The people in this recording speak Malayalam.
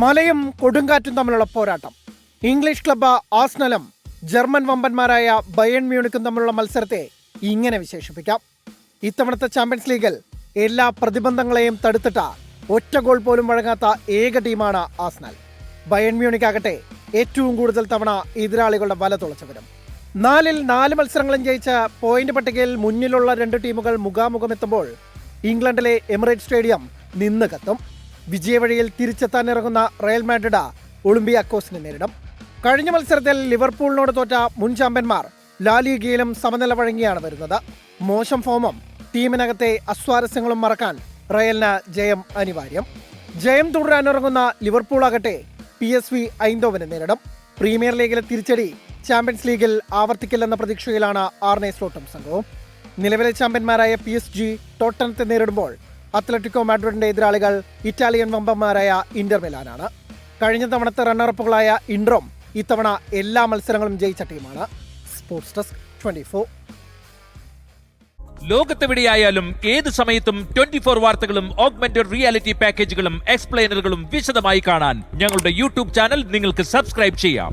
മലയും കൊടുങ്കാറ്റും തമ്മിലുള്ള പോരാട്ടം. ഇംഗ്ലീഷ് ക്ലബ്ബ് ആസ്നലും ജർമ്മൻ വമ്പന്മാരായ ബയേൺ മ്യൂണിക്കും തമ്മിലുള്ള മത്സരത്തെ ഇങ്ങനെ വിശേഷിപ്പിക്കാം. ഇത്തവണത്തെ ചാമ്പ്യൻസ് ലീഗിൽ എല്ലാ പ്രതിബന്ധങ്ങളെയും തടുത്തിട്ട ഒറ്റ ഗോൾ പോലും വഴങ്ങാത്ത ഏക ടീമാണ് ആസ്നൽ. ബയേൺ മ്യൂണിക്കാകട്ടെ ഏറ്റവും കൂടുതൽ തവണ എതിരാളികളുടെ വല തുളച്ചവരും. 4 മത്സരങ്ങളും ജയിച്ച പോയിന്റ് പട്ടികയിൽ മുന്നിലുള്ള 2 ടീമുകൾ മുഖാമുഖമെത്തുമ്പോൾ ഇംഗ്ലണ്ടിലെ എമിറേറ്റ് സ്റ്റേഡിയം നിന്ന് കത്തും. വിജയവഴിയിൽ തിരിച്ചെത്താനിറങ്ങുന്ന റയൽ മാഡ്രിഡ് ഒളിമ്പിയാക്കോസിനെ നേരിടും. കഴിഞ്ഞ മത്സരത്തിൽ ലിവർപൂളിനോട് തോറ്റ മുൻ ചാമ്പ്യന്മാർ ലാലിഗയിലും സമനില വഴങ്ങിയാണ് വരുന്നത്. മോശം ഫോമും ടീമിനകത്തെ അസ്വാരസ്യങ്ങളും മറക്കാൻ റയലിന് ജയം അനിവാര്യം. ജയം തുടരാനിറങ്ങുന്ന ലിവർപൂളാകട്ടെ PSV ഐന്തോവനെ നേരിടും. പ്രീമിയർ ലീഗിലെ തിരിച്ചടി ചാമ്പ്യൻസ് ലീഗിൽ ആവർത്തിക്കില്ലെന്ന പ്രതീക്ഷയിലാണ് ആർനെ സ്ലോട്ടും സംഘവും. നിലവിലെ ചാമ്പ്യന്മാരായ PSG ടോട്ടനത്തെ നേരിടുമ്പോൾ അത്ലറ്റിക്കോ മാഡ്രിഡിന്റെ എതിരാളികൾ ഇറ്റാലിയൻ വമ്പന്മാരായ ഇന്റർ മിലാനാണ്. കഴിഞ്ഞ തവണത്തെ റണ്ണറപ്പുകളായ ഇന്ററും ഇത്തവണ എല്ലാ മത്സരങ്ങളും ജയിച്ച ടീമാണ്. Sports desk 24. ലോകത്തെവിടെയായാലും ഏത് സമയത്തും 24 വാർത്തകളും ഓഗ്മെന്റഡ് റിയാലിറ്റി പാക്കേജുകളും എക്സ്പ്ലെയിനറുകളും വിശദമായി കാണാൻ ഞങ്ങളുടെ യൂട്യൂബ് ചാനൽ നിങ്ങൾക്ക് സബ്സ്ക്രൈബ് ചെയ്യാം.